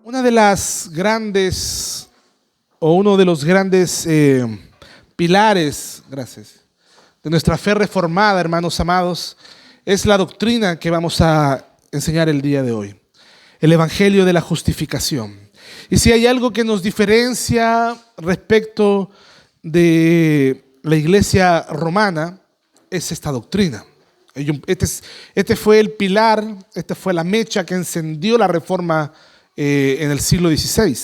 Una de las grandes, o uno de los grandes pilares, gracias, de nuestra fe reformada, hermanos amados, es la doctrina que vamos a enseñar el día de hoy. El Evangelio de la justificación. Y si hay algo que nos diferencia respecto de la iglesia romana, es esta doctrina. Este fue el pilar, esta fue la mecha que encendió la reforma en el siglo XVI.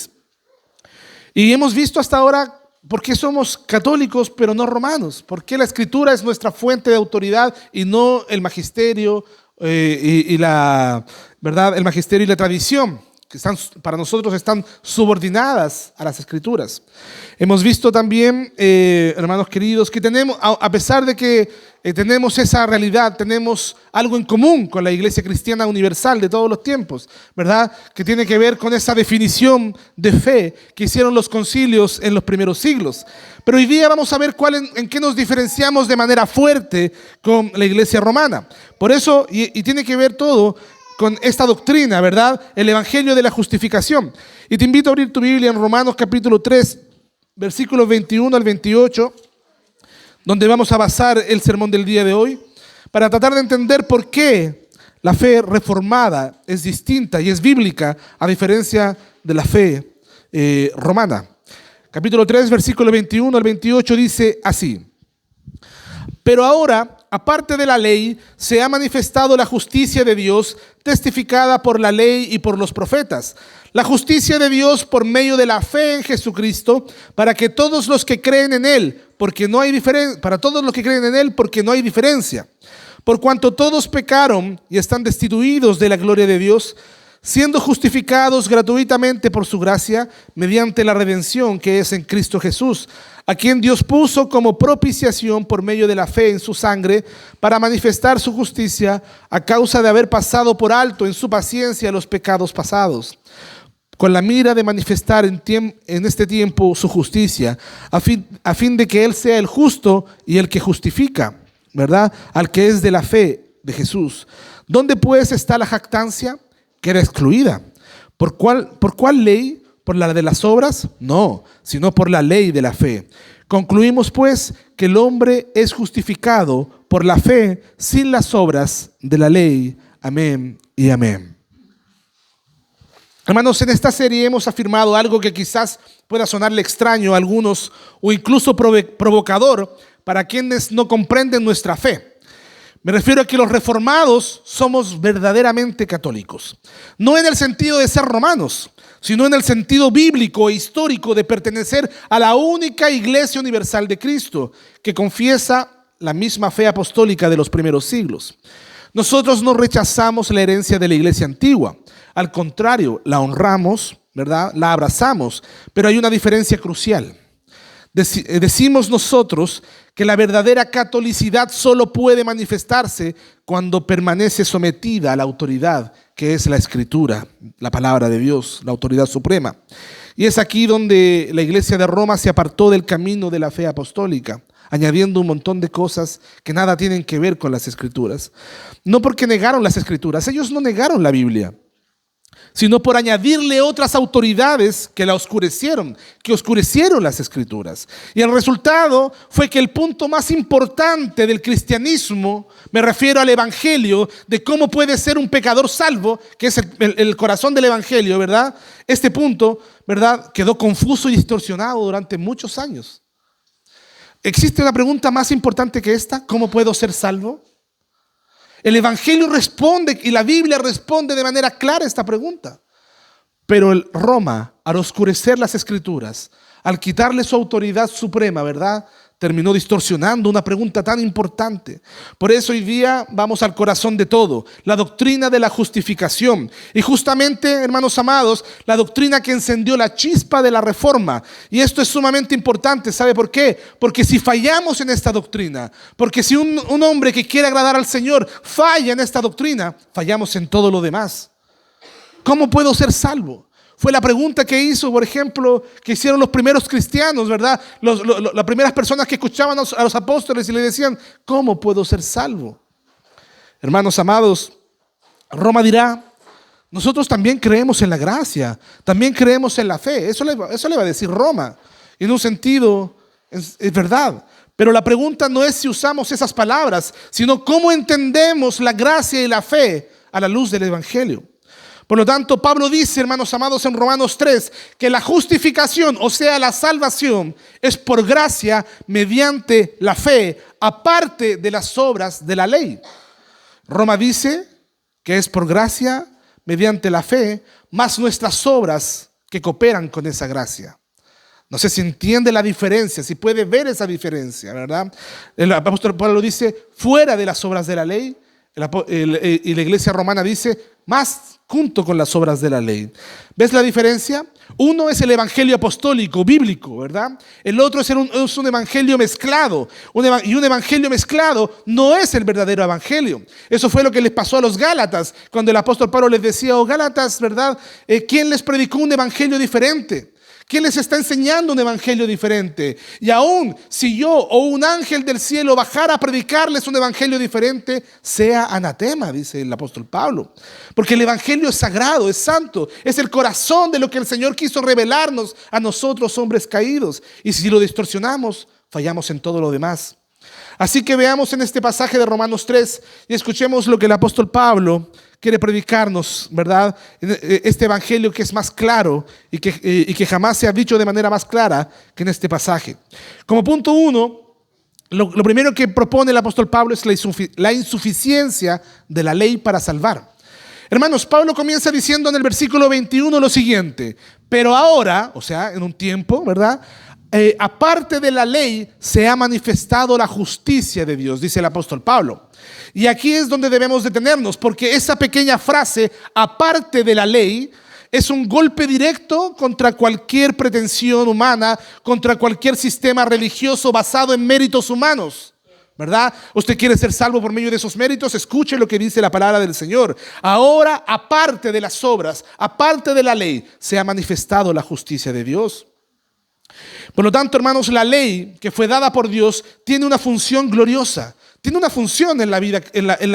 Y hemos visto hasta ahora por qué somos católicos pero no romanos, por qué la Escritura es nuestra fuente de autoridad y no el magisterio y la verdad, el magisterio y la tradición, que para nosotros están subordinadas a las Escrituras. Hemos visto también, hermanos queridos, que tenemos, a pesar de que tenemos esa realidad, tenemos algo en común con la Iglesia Cristiana Universal de todos los tiempos, ¿verdad? Que tiene que ver con esa definición de fe que hicieron los concilios en los primeros siglos. Pero hoy día vamos a ver en qué nos diferenciamos de manera fuerte con la Iglesia romana. Por eso, y tiene que ver todo con esta doctrina, ¿verdad? El Evangelio de la justificación. Y te invito a abrir tu Biblia en Romanos capítulo 3, versículos 21 al 28, donde vamos a basar el sermón del día de hoy, para tratar de entender por qué la fe reformada es distinta y es bíblica, a diferencia de la fe romana. Capítulo 3, versículo 21 al 28 dice así: pero ahora, aparte de la ley, se ha manifestado la justicia de Dios, testificada por la ley y por los profetas. La justicia de Dios por medio de la fe en Jesucristo, para todos los que creen en Él, porque no hay diferencia. Por cuanto todos pecaron y están destituidos de la gloria de Dios, siendo justificados gratuitamente por su gracia, mediante la redención que es en Cristo Jesús, a quien Dios puso como propiciación por medio de la fe en su sangre, para manifestar su justicia a causa de haber pasado por alto en su paciencia los pecados pasados, con la mira de manifestar en este tiempo su justicia, a fin de que Él sea el justo y el que justifica, ¿verdad?, al que es de la fe de Jesús. ¿Dónde pues está la jactancia? Que era excluida. ¿Por cuál ley? ¿Por la de las obras? No, sino por la ley de la fe. Concluimos pues que el hombre es justificado por la fe sin las obras de la ley. Amén y amén. Hermanos, en esta serie hemos afirmado algo que quizás pueda sonarle extraño a algunos o incluso provocador para quienes no comprenden nuestra fe. Me refiero a que los reformados somos verdaderamente católicos. No en el sentido de ser romanos, sino en el sentido bíblico e histórico de pertenecer a la única Iglesia Universal de Cristo, que confiesa la misma fe apostólica de los primeros siglos. Nosotros no rechazamos la herencia de la Iglesia antigua. Al contrario, la honramos, ¿verdad? La abrazamos, pero hay una diferencia crucial. Decimos nosotros que la verdadera catolicidad solo puede manifestarse cuando permanece sometida a la autoridad que es la Escritura, la palabra de Dios, la autoridad suprema. Y es aquí donde la Iglesia de Roma se apartó del camino de la fe apostólica, añadiendo un montón de cosas que nada tienen que ver con las Escrituras. No porque negaron las Escrituras, ellos no negaron la Biblia, sino por añadirle otras autoridades que oscurecieron las Escrituras. Y el resultado fue que el punto más importante del cristianismo, me refiero al Evangelio, de cómo puede ser un pecador salvo, que es el corazón del Evangelio, ¿verdad? Este punto, ¿verdad?, quedó confuso y distorsionado durante muchos años. ¿Existe una pregunta más importante que esta? ¿Cómo puedo ser salvo? El Evangelio responde y la Biblia responde de manera clara a esta pregunta. Pero Roma, al oscurecer las Escrituras, al quitarle su autoridad suprema, ¿verdad?, terminó distorsionando una pregunta tan importante. Por eso hoy día vamos al corazón de todo, la doctrina de la justificación. Y justamente, hermanos amados, la doctrina que encendió la chispa de la reforma. Y esto es sumamente importante, ¿sabe por qué? Porque si fallamos en esta doctrina, porque si un hombre que quiere agradar al Señor falla en esta doctrina, fallamos en todo lo demás. ¿Cómo puedo ser salvo? Fue la pregunta que hizo, por ejemplo, que hicieron los primeros cristianos, ¿verdad? Las primeras personas que escuchaban a los apóstoles y le decían, ¿cómo puedo ser salvo? Hermanos amados, Roma dirá, nosotros también creemos en la gracia, también creemos en la fe. Eso le va a decir Roma. Y en un sentido es verdad. Pero la pregunta no es si usamos esas palabras, sino cómo entendemos la gracia y la fe a la luz del Evangelio. Por lo tanto, Pablo dice, hermanos amados, en Romanos 3, que la justificación, o sea, la salvación, es por gracia mediante la fe, aparte de las obras de la ley. Roma dice que es por gracia mediante la fe, más nuestras obras que cooperan con esa gracia. No sé si entiende la diferencia, si puede ver esa diferencia, ¿verdad? El apóstol Pablo dice, fuera de las obras de la ley, y la iglesia romana dice, más junto con las obras de la ley. ¿Ves la diferencia? Uno es el evangelio apostólico, bíblico, ¿verdad? El otro es un evangelio mezclado. Y un evangelio mezclado no es el verdadero evangelio. Eso fue lo que les pasó a los Gálatas, cuando el apóstol Pablo les decía, Gálatas, ¿verdad? ¿Quién les predicó un evangelio diferente? ¿Quién les está enseñando un evangelio diferente? Y aún si yo o un ángel del cielo bajara a predicarles un evangelio diferente, sea anatema, dice el apóstol Pablo. Porque el evangelio es sagrado, es santo, es el corazón de lo que el Señor quiso revelarnos a nosotros, hombres caídos. Y si lo distorsionamos, fallamos en todo lo demás. Así que veamos en este pasaje de Romanos 3 y escuchemos lo que el apóstol Pablo quiere predicarnos, ¿verdad? Este evangelio que es más claro y que jamás se ha dicho de manera más clara que en este pasaje. Como punto 1, lo primero que propone el apóstol Pablo es la insuficiencia de la ley para salvar. Hermanos, Pablo comienza diciendo en el versículo 21 lo siguiente: pero ahora, o sea, en un tiempo, ¿verdad? Aparte de la ley se ha manifestado la justicia de Dios, dice el apóstol Pablo. Y aquí es donde debemos detenernos, porque esa pequeña frase, aparte de la ley, es un golpe directo contra cualquier pretensión humana, contra cualquier sistema religioso basado en méritos humanos, ¿verdad? Usted quiere ser salvo por medio de esos méritos, escuche lo que dice la palabra del Señor. Ahora, aparte de las obras, aparte de la ley, se ha manifestado la justicia de Dios. Por lo tanto, hermanos, la ley que fue dada por Dios tiene una función gloriosa. Tiene una función en la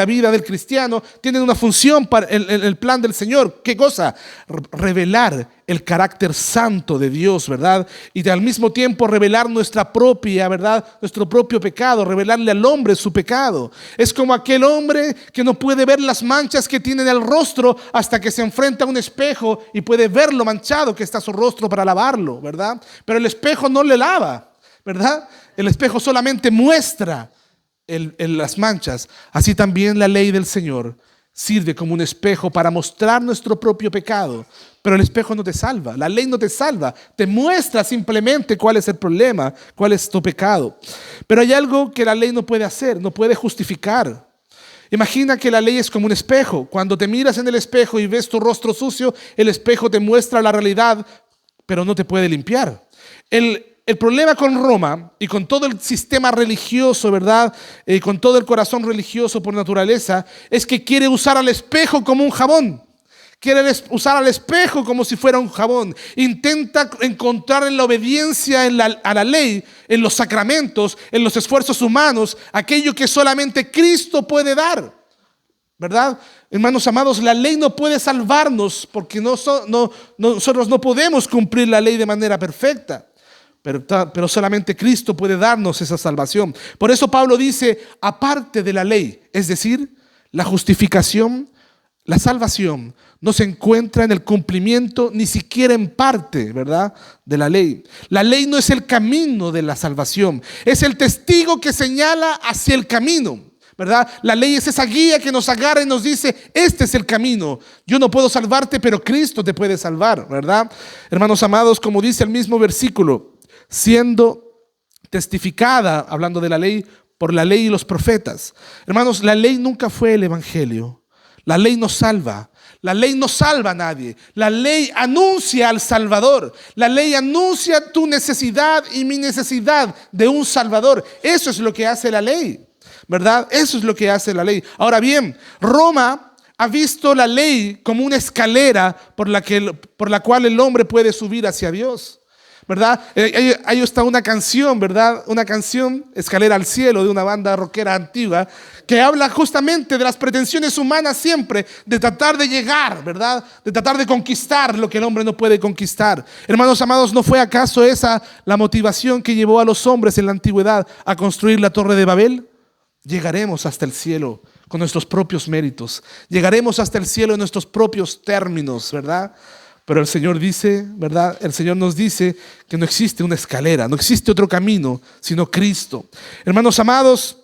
vida del cristiano, tiene una función para el plan del Señor. ¿Qué cosa? Revelar el carácter santo de Dios, ¿verdad? Y al mismo tiempo revelar nuestra propia, ¿verdad? Nuestro propio pecado, revelarle al hombre su pecado. Es como aquel hombre que no puede ver las manchas que tiene en el rostro hasta que se enfrenta a un espejo y puede ver lo manchado que está su rostro para lavarlo, ¿verdad? Pero el espejo no le lava, ¿verdad? El espejo solamente muestra en las manchas. Así también la ley del Señor sirve como un espejo para mostrar nuestro propio pecado, pero el espejo no te salva, la ley no te salva, te muestra simplemente cuál es el problema, cuál es tu pecado. Pero hay algo que la ley no puede hacer, no puede justificar. Imagina que la ley es como un espejo. Cuando te miras en el espejo y ves tu rostro sucio, el espejo te muestra la realidad, pero no te puede limpiar. El problema con Roma y con todo el sistema religioso, ¿verdad? Con todo el corazón religioso por naturaleza, es que quiere usar al espejo como un jabón. Quiere usar al espejo como si fuera un jabón. Intenta encontrar en la obediencia a la ley, en los sacramentos, en los esfuerzos humanos, aquello que solamente Cristo puede dar, ¿verdad? Hermanos amados, la ley no puede salvarnos porque nosotros no podemos cumplir la ley de manera perfecta. Pero solamente Cristo puede darnos esa salvación. Por eso Pablo dice, aparte de la ley, es decir, la justificación, la salvación, no se encuentra en el cumplimiento ni siquiera en parte, ¿verdad?, de la ley. La ley no es el camino de la salvación, es el testigo que señala hacia el camino, ¿verdad? La ley es esa guía que nos agarra y nos dice, este es el camino. Yo no puedo salvarte, pero Cristo te puede salvar, ¿verdad? Hermanos amados, como dice el mismo versículo, siendo testificada, hablando de la ley, por la ley y los profetas. Hermanos, la ley nunca fue el evangelio. La ley no salva. La ley no salva a nadie. La ley anuncia al Salvador. La ley anuncia tu necesidad y mi necesidad de un Salvador. Eso es lo que hace la ley, ¿verdad? Eso es lo que hace la ley. Ahora bien, Roma ha visto la ley como una escalera por la cual el hombre puede subir hacia Dios, ¿verdad? Ahí está una canción, ¿verdad? Una canción, Escalera al Cielo, de una banda rockera antigua, que habla justamente de las pretensiones humanas siempre, de tratar de llegar, ¿verdad? De tratar de conquistar lo que el hombre no puede conquistar. Hermanos amados, ¿no fue acaso esa la motivación que llevó a los hombres en la antigüedad a construir la Torre de Babel? Llegaremos hasta el cielo con nuestros propios méritos. Llegaremos hasta el cielo en nuestros propios términos, ¿verdad? Pero el Señor dice, ¿verdad? El Señor nos dice que no existe una escalera, no existe otro camino, sino Cristo. Hermanos amados,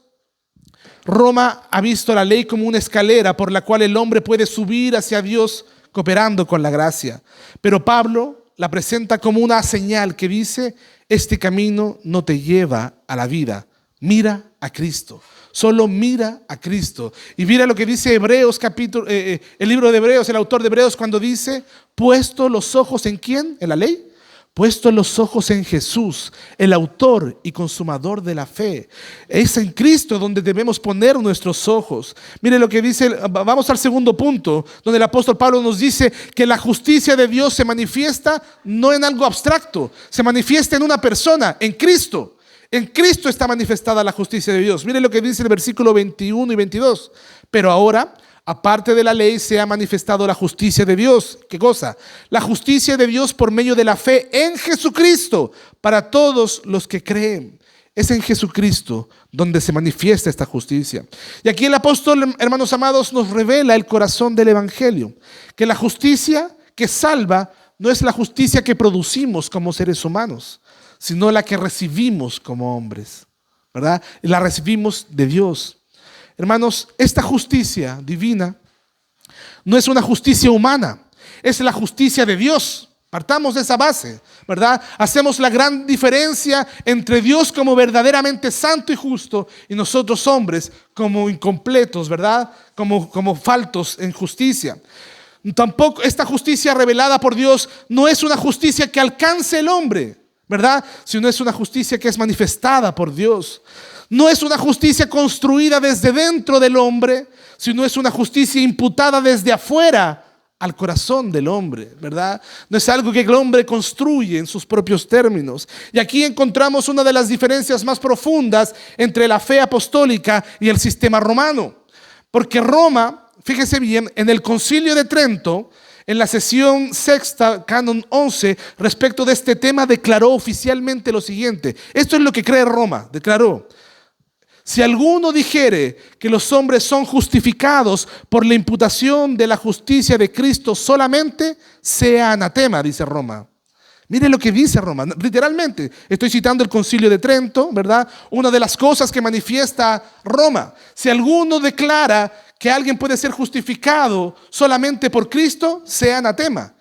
Roma ha visto la ley como una escalera por la cual el hombre puede subir hacia Dios cooperando con la gracia. Pero Pablo la presenta como una señal que dice, este camino no te lleva a la vida. Mira a Cristo. Solo mira a Cristo. Y mira lo que dice Hebreos capítulo, el libro de Hebreos, el autor de Hebreos, cuando dice, puesto los ojos ¿en quién? ¿En la ley? Puesto los ojos en Jesús, el autor y consumador de la fe. Es en Cristo donde debemos poner nuestros ojos. Mire lo que dice, vamos al segundo punto, donde el apóstol Pablo nos dice que la justicia de Dios se manifiesta no en algo abstracto, se manifiesta en una persona, en Cristo. En Cristo está manifestada la justicia de Dios. Mire lo que dice el versículo 21 y 22. Pero ahora, aparte de la ley, se ha manifestado la justicia de Dios. ¿Qué cosa? La justicia de Dios por medio de la fe en Jesucristo para todos los que creen. Es en Jesucristo donde se manifiesta esta justicia. Y aquí el apóstol, hermanos amados, nos revela el corazón del evangelio. Que la justicia que salva no es la justicia que producimos como seres humanos, sino la que recibimos como hombres, ¿verdad? Y la recibimos de Dios. Hermanos, esta justicia divina no es una justicia humana, es la justicia de Dios. Partamos de esa base, ¿verdad? Hacemos la gran diferencia entre Dios como verdaderamente santo y justo y nosotros hombres como incompletos, ¿verdad? Como faltos en justicia. Tampoco esta justicia revelada por Dios no es una justicia que alcance el hombre, ¿verdad? Sino es una justicia que es manifestada por Dios. No es una justicia construida desde dentro del hombre, sino es una justicia imputada desde afuera al corazón del hombre, ¿verdad? No es algo que el hombre construye en sus propios términos. Y aquí encontramos una de las diferencias más profundas entre la fe apostólica y el sistema romano. Porque Roma, fíjese bien, en el Concilio de Trento, en la sesión sexta, canon 11, respecto de este tema, declaró oficialmente lo siguiente. Esto es lo que cree Roma, declaró. Si alguno dijere que los hombres son justificados por la imputación de la justicia de Cristo solamente, sea anatema, dice Roma. Mire lo que dice Roma, literalmente. Estoy citando el Concilio de Trento, ¿verdad? Una de las cosas que manifiesta Roma. Si alguno declara que alguien puede ser justificado solamente por Cristo, sea anatema.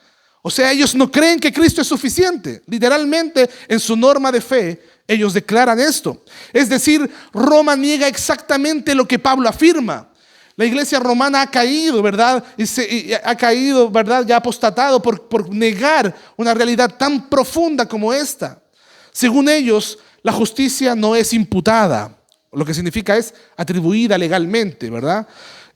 O sea, ellos no creen que Cristo es suficiente. Literalmente, en su norma de fe, ellos declaran esto. Es decir, Roma niega exactamente lo que Pablo afirma. La iglesia romana ha caído, ¿verdad? Y ha caído, ¿verdad? Ya apostatado por negar una realidad tan profunda como esta. Según ellos, la justicia no es imputada. Lo que significa es atribuida legalmente, ¿verdad?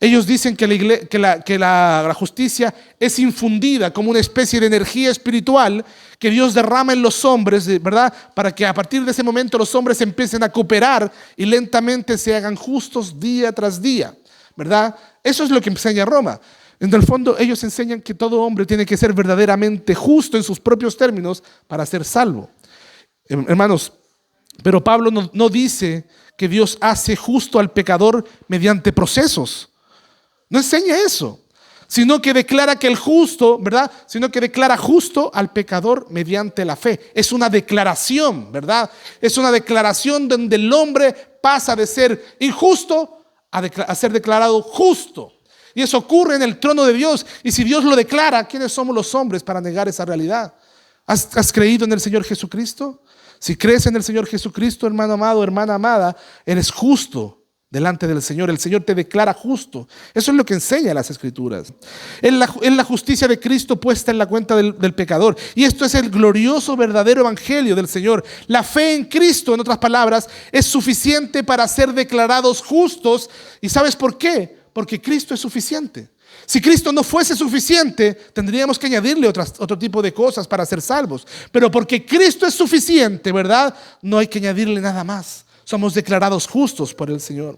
Ellos dicen que la justicia es infundida como una especie de energía espiritual que Dios derrama en los hombres, ¿verdad? Para que a partir de ese momento los hombres empiecen a cooperar y lentamente se hagan justos día tras día, ¿verdad? Eso es lo que enseña Roma. En el fondo ellos enseñan que todo hombre tiene que ser verdaderamente justo en sus propios términos para ser salvo. Hermanos, pero Pablo no dice que Dios hace justo al pecador mediante procesos. No enseña eso, sino que declara que el justo, ¿verdad? Sino que declara justo al pecador mediante la fe. Es una declaración, ¿verdad? Es una declaración donde el hombre pasa de ser injusto a ser declarado justo. Y eso ocurre en el trono de Dios. Y si Dios lo declara, ¿quiénes somos los hombres para negar esa realidad? ¿Has creído en el Señor Jesucristo? Si crees en el Señor Jesucristo, hermano amado, hermana amada, eres justo delante del Señor. El Señor te declara justo. Eso es lo que enseña las Escrituras. Es la justicia de Cristo puesta en la cuenta del pecador. Y esto es el glorioso, verdadero evangelio del Señor. La fe en Cristo, en otras palabras, es suficiente para ser declarados justos. ¿Y sabes por qué? Porque Cristo es suficiente. Si Cristo no fuese suficiente, tendríamos que añadirle otro tipo de cosas para ser salvos. Pero porque Cristo es suficiente, ¿verdad? No hay que añadirle nada más. Somos declarados justos por el Señor.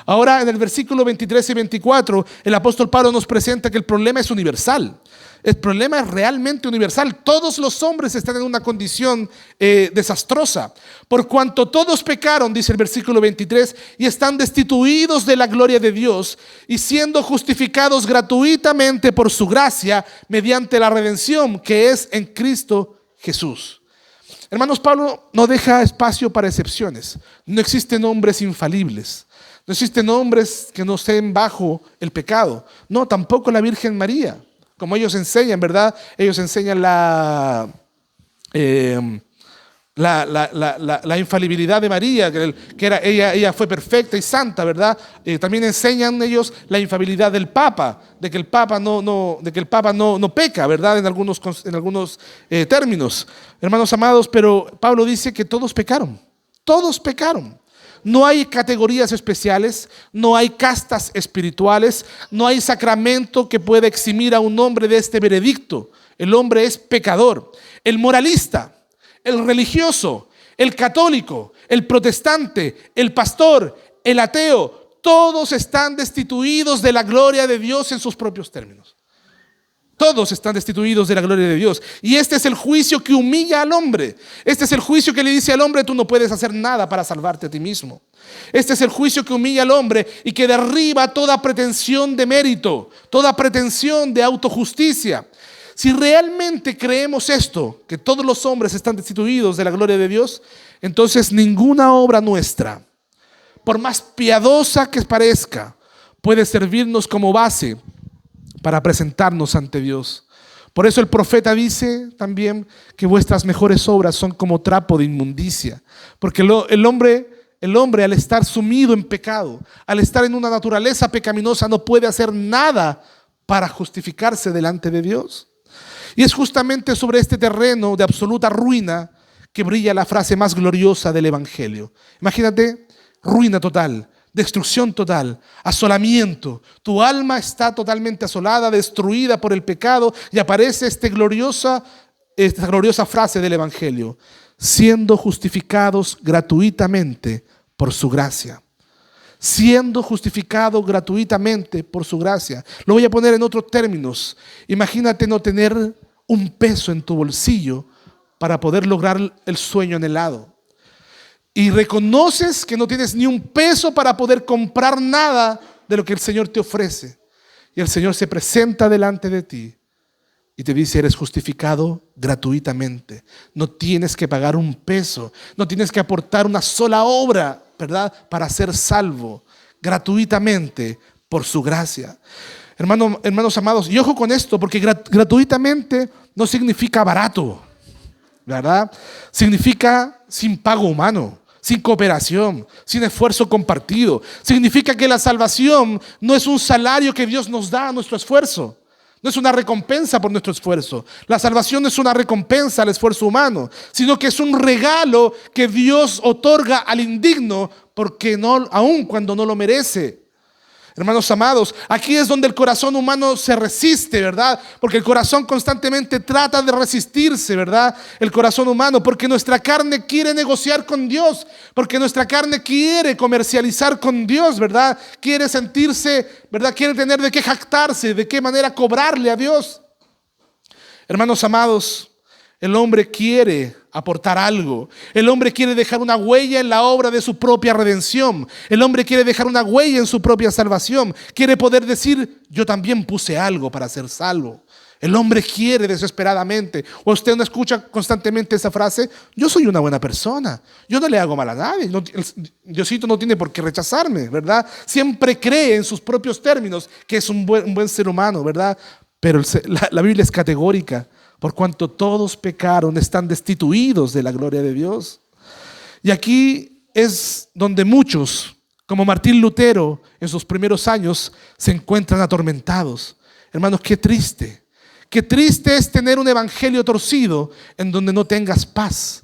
Ahora, en el versículo 23 y 24, el apóstol Pablo nos presenta que el problema es universal. El problema es realmente universal. Todos los hombres están en una condición desastrosa. Por cuanto todos pecaron, dice el versículo 23, y están destituidos de la gloria de Dios, y siendo justificados gratuitamente por su gracia, mediante la redención que es en Cristo Jesús. Hermanos, Pablo no deja espacio para excepciones. No existen hombres infalibles. No existen hombres que no estén bajo el pecado. No, tampoco la Virgen María. Como ellos enseñan, ¿verdad? Ellos enseñan la infalibilidad de María, que era, ella fue perfecta y santa, ¿verdad? También enseñan ellos la infalibilidad del Papa, de que el Papa no peca, ¿verdad? En algunos términos. Hermanos amados, pero Pablo dice que todos pecaron. Todos pecaron. No hay categorías especiales, no hay castas espirituales, no hay sacramento que pueda eximir a un hombre de este veredicto. El hombre es pecador. El moralista, el religioso, el católico, el protestante, el pastor, el ateo, todos están destituidos de la gloria de Dios en sus propios términos. Todos están destituidos de la gloria de Dios. Y este es el juicio que humilla al hombre. Este es el juicio que le dice al hombre: tú no puedes hacer nada para salvarte a ti mismo. Este es el juicio que humilla al hombre y que derriba toda pretensión de mérito, toda pretensión de autojusticia. Si realmente creemos esto, que todos los hombres están destituidos de la gloria de Dios, entonces ninguna obra nuestra, por más piadosa que parezca, puede servirnos como base para presentarnos ante Dios. Por eso el profeta dice también que vuestras mejores obras son como trapo de inmundicia. Porque el hombre al estar sumido en pecado, al estar en una naturaleza pecaminosa, no puede hacer nada para justificarse delante de Dios. Y es justamente sobre este terreno de absoluta ruina que brilla la frase más gloriosa del Evangelio. Imagínate, ruina total, destrucción total, asolamiento. Tu alma está totalmente asolada, destruida por el pecado, y aparece esta gloriosa frase del Evangelio: siendo justificados gratuitamente por su gracia. Siendo justificado gratuitamente por su gracia. Lo voy a poner en otros términos. Imagínate no tener un peso en tu bolsillo para poder lograr el sueño anhelado. Y reconoces que no tienes ni un peso para poder comprar nada de lo que el Señor te ofrece. Y el Señor se presenta delante de ti y te dice: eres justificado gratuitamente. No tienes que pagar un peso. No tienes que aportar una sola obra, ¿verdad?, para ser salvo. Gratuitamente por su gracia. Hermanos amados, y ojo con esto, porque gratuitamente no significa barato, ¿verdad? Significa sin pago humano, sin cooperación, sin esfuerzo compartido. Significa que la salvación no es un salario que Dios nos da a nuestro esfuerzo. No es una recompensa por nuestro esfuerzo. La salvación no es una recompensa al esfuerzo humano, sino que es un regalo que Dios otorga al indigno, porque no, aun cuando no lo merece. Hermanos amados, aquí es donde el corazón humano se resiste, ¿verdad? Porque el corazón constantemente trata de resistirse, ¿verdad? El corazón humano, porque nuestra carne quiere negociar con Dios, porque nuestra carne quiere comercializar con Dios, ¿verdad? Quiere sentirse, ¿verdad? Quiere tener de qué jactarse, de qué manera cobrarle a Dios. Hermanos amados, el hombre quiere aportar algo. El hombre quiere dejar una huella en la obra de su propia redención. El hombre quiere dejar una huella en su propia salvación. Quiere poder decir: yo también puse algo para ser salvo. El hombre quiere desesperadamente. ¿O usted no escucha constantemente esa frase? Yo soy una buena persona. Yo no le hago mal a nadie. Diosito no tiene por qué rechazarme, ¿verdad? Siempre cree en sus propios términos que es un buen ser humano, ¿verdad? Pero la Biblia es categórica. Por cuanto todos pecaron, están destituidos de la gloria de Dios. Y aquí es donde muchos, como Martín Lutero en sus primeros años, se encuentran atormentados. Hermanos, qué triste. Qué triste es tener un evangelio torcido en donde no tengas paz.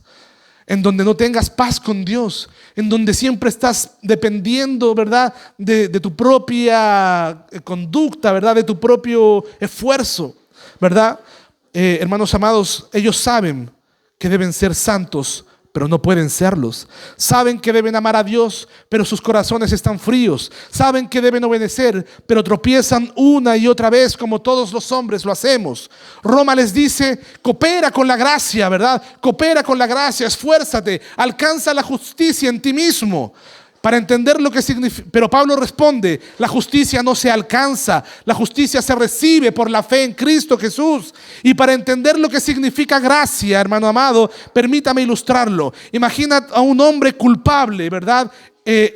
en donde no tengas paz con Dios, en donde siempre estás dependiendo, ¿verdad?, de tu propia conducta, ¿verdad?, de tu propio esfuerzo, ¿verdad? Hermanos amados, ellos saben que deben ser santos, pero no pueden serlos. Saben que deben amar a Dios, pero sus corazones están fríos. Saben que deben obedecer, pero tropiezan una y otra vez, como todos los hombres lo hacemos. Roma les dice: coopera con la gracia, ¿verdad? Coopera con la gracia, esfuérzate, alcanza la justicia en ti mismo. Para entender lo que significa, pero Pablo responde: la justicia no se alcanza, la justicia se recibe por la fe en Cristo Jesús. Y para entender lo que significa gracia, hermano amado, permítame ilustrarlo. Imagina a un hombre culpable, ¿verdad?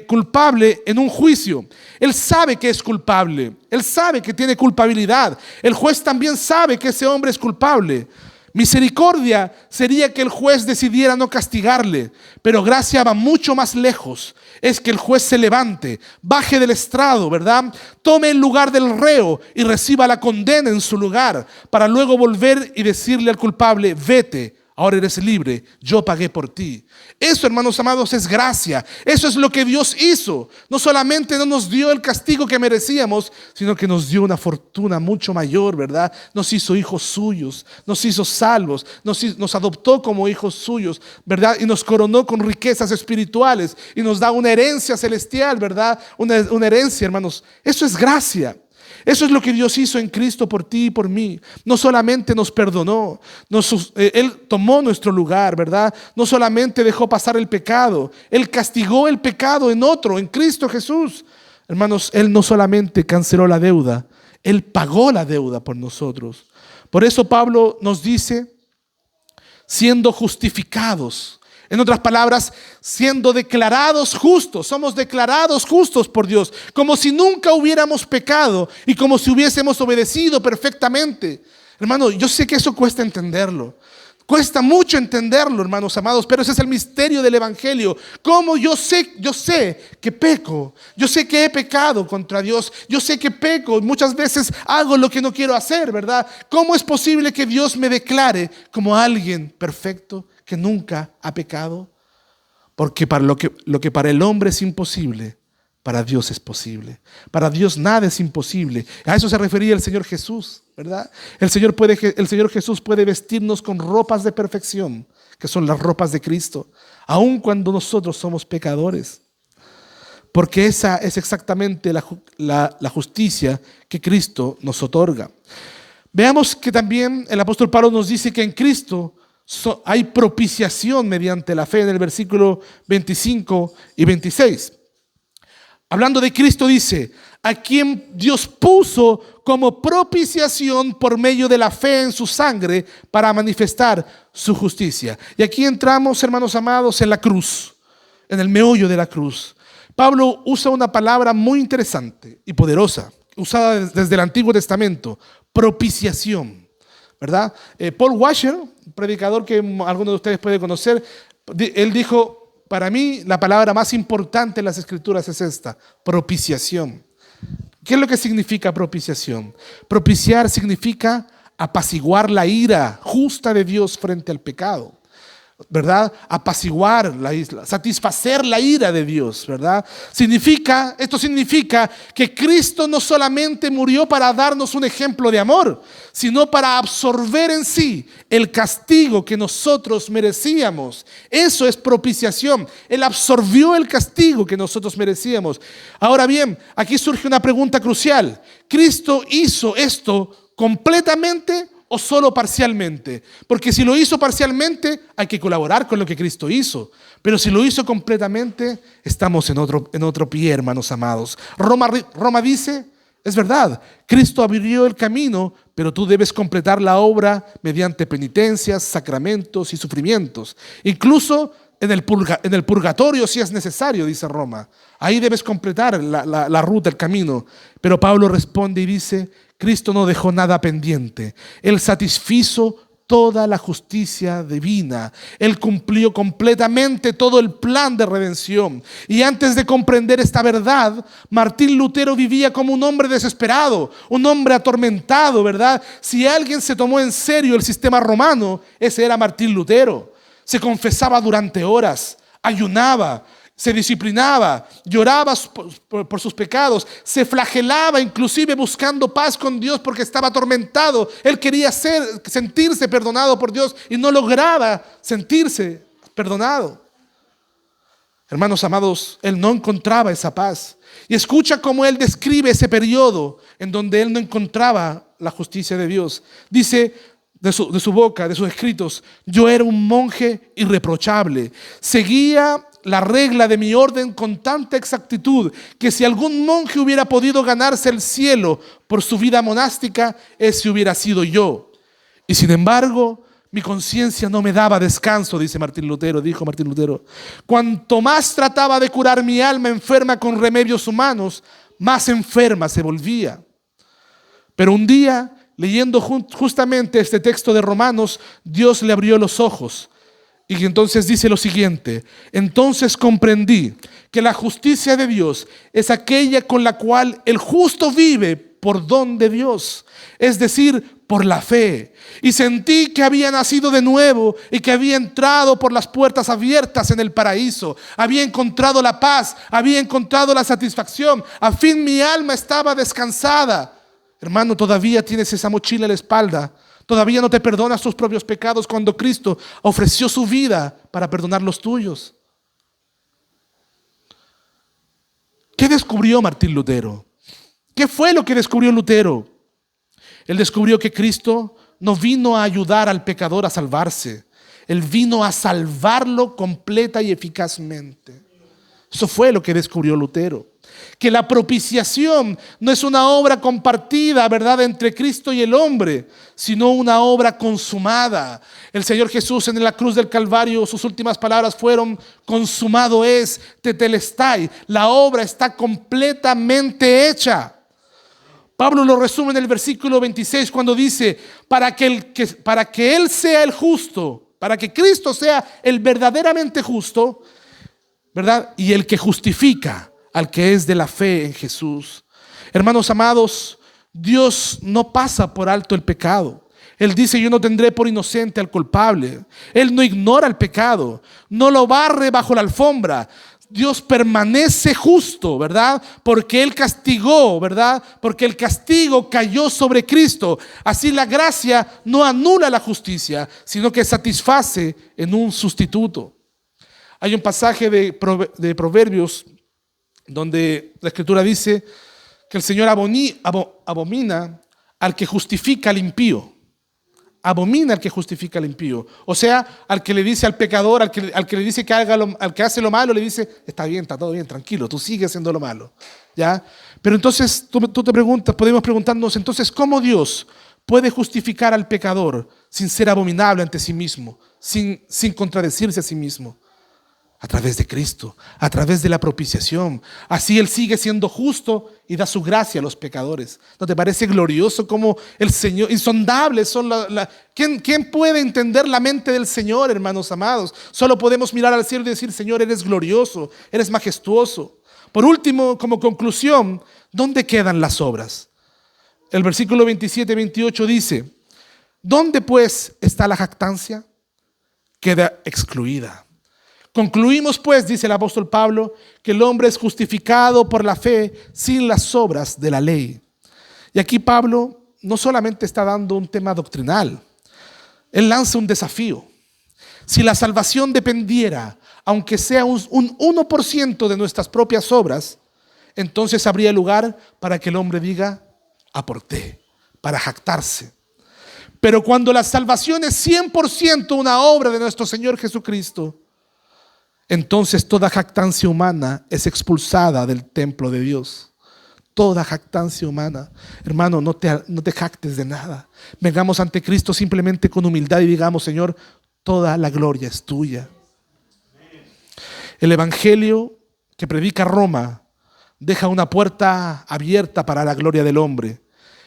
Culpable en un juicio. Él sabe que es culpable, él sabe que tiene culpabilidad. El juez también sabe que ese hombre es culpable. Misericordia sería que el juez decidiera no castigarle, pero gracia va mucho más lejos. Es que el juez se levante, baje del estrado, ¿verdad?, tome el lugar del reo y reciba la condena en su lugar, para luego volver y decirle al culpable: vete, ahora eres libre, yo pagué por ti. Eso, hermanos amados, es gracia. Eso es lo que Dios hizo. No solamente no nos dio el castigo que merecíamos, sino que nos dio una fortuna mucho mayor, ¿verdad? Nos hizo hijos suyos, nos hizo salvos, nos adoptó como hijos suyos, ¿verdad? Y nos coronó con riquezas espirituales y nos da una herencia celestial, ¿verdad? Una herencia, hermanos. Eso es gracia. Eso es lo que Dios hizo en Cristo por ti y por mí. No solamente nos perdonó, Él tomó nuestro lugar, ¿verdad? No solamente dejó pasar el pecado, Él castigó el pecado en otro, en Cristo Jesús. Hermanos, Él no solamente canceló la deuda, Él pagó la deuda por nosotros. Por eso Pablo nos dice: siendo justificados. En otras palabras, siendo declarados justos. Somos declarados justos por Dios, como si nunca hubiéramos pecado y como si hubiésemos obedecido perfectamente. Hermano, yo sé que eso cuesta entenderlo. Cuesta mucho entenderlo, hermanos amados, pero ese es el misterio del evangelio. Como yo sé que peco, yo sé que he pecado contra Dios, yo sé que peco, muchas veces hago lo que no quiero hacer, ¿verdad? ¿Cómo es posible que Dios me declare como alguien perfecto que nunca ha pecado? Porque para lo que para el hombre es imposible, para Dios es posible. Para Dios nada es imposible. A eso se refería el Señor Jesús, ¿verdad? El Señor Jesús puede vestirnos con ropas de perfección, que son las ropas de Cristo, aun cuando nosotros somos pecadores. Porque esa es exactamente la justicia que Cristo nos otorga. Veamos que también el apóstol Pablo nos dice que en Cristo hay propiciación mediante la fe, en el versículo 25 y 26. Hablando de Cristo dice: a quien Dios puso como propiciación por medio de la fe en su sangre para manifestar su justicia. Y aquí entramos, hermanos amados, en la cruz, en el meollo de la cruz. Pablo usa una palabra muy interesante y poderosa, usada desde el Antiguo Testamento: propiciación, ¿verdad? Paul Washer, un predicador que algunos de ustedes pueden conocer, él dijo: para mí la palabra más importante en las Escrituras es esta: propiciación. ¿Qué es lo que significa propiciación? Propiciar significa apaciguar la ira justa de Dios frente al pecado, ¿verdad? Apaciguar la ira, satisfacer la ira de Dios, ¿verdad? Esto significa que Cristo no solamente murió para darnos un ejemplo de amor, sino para absorber en sí el castigo que nosotros merecíamos. Eso es propiciación. Él absorbió el castigo que nosotros merecíamos. Ahora bien, aquí surge una pregunta crucial: ¿Cristo hizo esto completamente o solo parcialmente? Porque si lo hizo parcialmente, hay que colaborar con lo que Cristo hizo. Pero si lo hizo completamente, estamos en otro pie, hermanos amados. Roma dice: es verdad, Cristo abrió el camino, pero tú debes completar la obra mediante penitencias, sacramentos y sufrimientos. Incluso en el purgatorio, si es necesario, dice Roma. Ahí debes completar la ruta, el camino. Pero Pablo responde y dice: Cristo no dejó nada pendiente. Él satisfizo toda la justicia divina. Él cumplió completamente todo el plan de redención. Y antes de comprender esta verdad, Martín Lutero vivía como un hombre desesperado, un hombre atormentado, ¿verdad? Si alguien se tomó en serio el sistema romano, ese era Martín Lutero. se confesaba durante horas, ayunaba, se disciplinaba, lloraba por sus pecados, se flagelaba inclusive buscando paz con Dios porque estaba atormentado. Él quería sentirse perdonado por Dios y no lograba sentirse perdonado. Hermanos amados, él no encontraba esa paz. Y escucha cómo él describe ese periodo en donde él no encontraba la justicia de Dios. Dice de su boca, de sus escritos: yo era un monje irreprochable, seguía la regla de mi orden con tanta exactitud que si algún monje hubiera podido ganarse el cielo por su vida monástica, ese hubiera sido yo. Y sin embargo, mi conciencia no me daba descanso, dijo Martín Lutero. Cuanto más trataba de curar mi alma enferma con remedios humanos, más enferma se volvía. Pero un día, leyendo justamente este texto de Romanos, Dios le abrió los ojos. Y entonces dice lo siguiente: entonces comprendí que la justicia de Dios es aquella con la cual el justo vive por don de Dios, es decir, por la fe. Y sentí que había nacido de nuevo y que había entrado por las puertas abiertas en el paraíso. Había encontrado la paz, había encontrado la satisfacción. Al fin mi alma estaba descansada. Hermano, todavía tienes esa mochila en la espalda. Todavía no te perdonas tus propios pecados cuando Cristo ofreció su vida para perdonar los tuyos. ¿Qué descubrió Martín Lutero? ¿Qué fue lo que descubrió Lutero? Él descubrió que Cristo no vino a ayudar al pecador a salvarse. Él vino a salvarlo completa y eficazmente. Eso fue lo que descubrió Lutero. Que la propiciación no es una obra compartida, ¿verdad?, entre Cristo y el hombre, sino una obra consumada. El Señor Jesús en la cruz del Calvario, sus últimas palabras fueron: consumado es, tetelestai. La obra está completamente hecha. Pablo lo resume en el versículo 26 cuando dice: para que Él sea el justo, para que Cristo sea el verdaderamente justo, ¿verdad?, y el que justifica al que es de la fe en Jesús. Hermanos amados, Dios no pasa por alto el pecado. Él dice: yo no tendré por inocente al culpable. Él no ignora el pecado, no lo barre bajo la alfombra. Dios permanece justo, ¿verdad? Porque Él castigó, ¿verdad? Porque el castigo cayó sobre Cristo. Así la gracia no anula la justicia, sino que satisface en un sustituto. Hay un pasaje de Proverbios donde la Escritura dice que el Señor abomina al que justifica al impío. Abomina al que justifica al impío. O sea, al que le dice al pecador, al que le dice que al que hace lo malo, le dice: está bien, está todo bien, tranquilo, tú sigues haciendo lo malo. ¿Ya? Pero entonces tú te preguntas, podemos preguntarnos entonces, ¿cómo Dios puede justificar al pecador sin ser abominable ante sí mismo, sin contradecirse a sí mismo? A través de Cristo, a través de la propiciación. Así Él sigue siendo justo y da su gracia a los pecadores. ¿No te parece glorioso cómo el Señor, insondables son ¿Quién puede entender la mente del Señor, hermanos amados? Solo podemos mirar al cielo y decir: Señor, eres glorioso, eres majestuoso. Por último, como conclusión, ¿dónde quedan las obras? El versículo 27-28 dice: ¿dónde pues está la jactancia? Queda excluida. Concluimos pues, dice el apóstol Pablo, que el hombre es justificado por la fe sin las obras de la ley. Y aquí Pablo no solamente está dando un tema doctrinal, él lanza un desafío. Si la salvación dependiera, aunque sea un 1% de nuestras propias obras, entonces habría lugar para que el hombre diga: aporté, para jactarse. Pero cuando la salvación es 100% una obra de nuestro Señor Jesucristo, entonces toda jactancia humana es expulsada del templo de Dios. Toda jactancia humana. Hermano, no te jactes de nada. Vengamos ante Cristo simplemente con humildad y digamos: Señor, toda la gloria es tuya. El evangelio que predica Roma deja una puerta abierta para la gloria del hombre.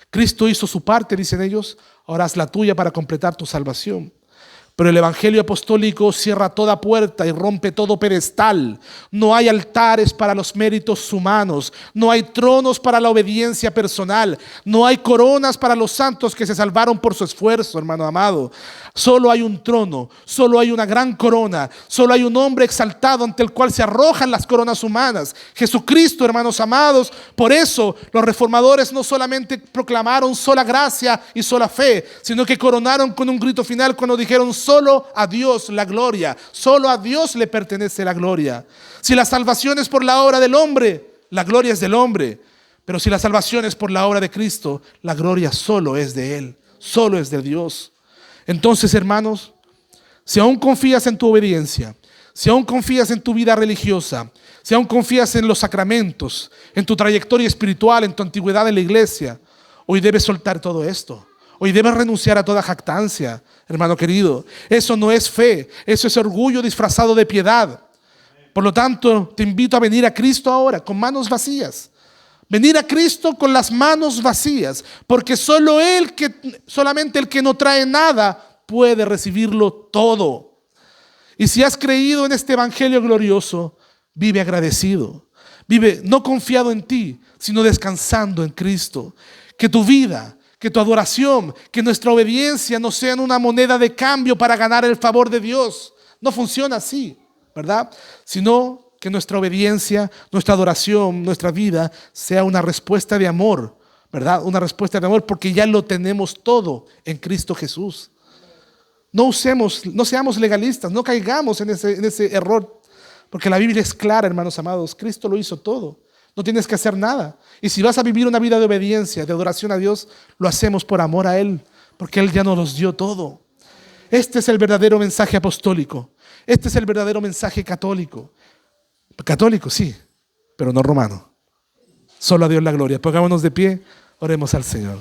Cristo hizo su parte, dicen ellos, ahora haz la tuya para completar tu salvación. Pero el evangelio apostólico cierra toda puerta y rompe todo pedestal. No hay altares para los méritos humanos. No hay tronos para la obediencia personal. No hay coronas para los santos que se salvaron por su esfuerzo, hermano amado. Solo hay un trono, solo hay una gran corona, solo hay un hombre exaltado ante el cual se arrojan las coronas humanas. Jesucristo, hermanos amados. Por eso los reformadores no solamente proclamaron sola gracia y sola fe, sino que coronaron con un grito final cuando dijeron: solo a Dios la gloria, solo a Dios le pertenece la gloria. Si la salvación es por la obra del hombre, la gloria es del hombre. Pero si la salvación es por la obra de Cristo, la gloria solo es de Él, solo es de Dios. Entonces, hermanos, si aún confías en tu obediencia, si aún confías en tu vida religiosa, si aún confías en los sacramentos, en tu trayectoria espiritual, en tu antigüedad en la iglesia, hoy debes soltar todo esto. Hoy debes renunciar a toda jactancia, hermano querido. Eso no es fe, eso es orgullo disfrazado de piedad. Por lo tanto, te invito a venir a Cristo ahora con manos vacías. Venir a Cristo con las manos vacías, porque solamente el que no trae nada puede recibirlo todo. Y si has creído en este evangelio glorioso, vive agradecido. Vive no confiado en ti, sino descansando en Cristo. Que tu vida, que tu adoración, que nuestra obediencia no sean una moneda de cambio para ganar el favor de Dios. No funciona así, ¿verdad? Sino que nuestra obediencia, nuestra adoración, nuestra vida sea una respuesta de amor, ¿verdad? Una respuesta de amor porque ya lo tenemos todo en Cristo Jesús. No seamos legalistas, no caigamos en ese error, porque la Biblia es clara, hermanos amados. Cristo lo hizo todo. No tienes que hacer nada. Y si vas a vivir una vida de obediencia, de adoración a Dios, lo hacemos por amor a Él, porque Él ya nos los dio todo. Este es el verdadero mensaje apostólico. Este es el verdadero mensaje católico. Católico, sí, pero no romano. Solo a Dios la gloria. Pongámonos de pie, oremos al Señor.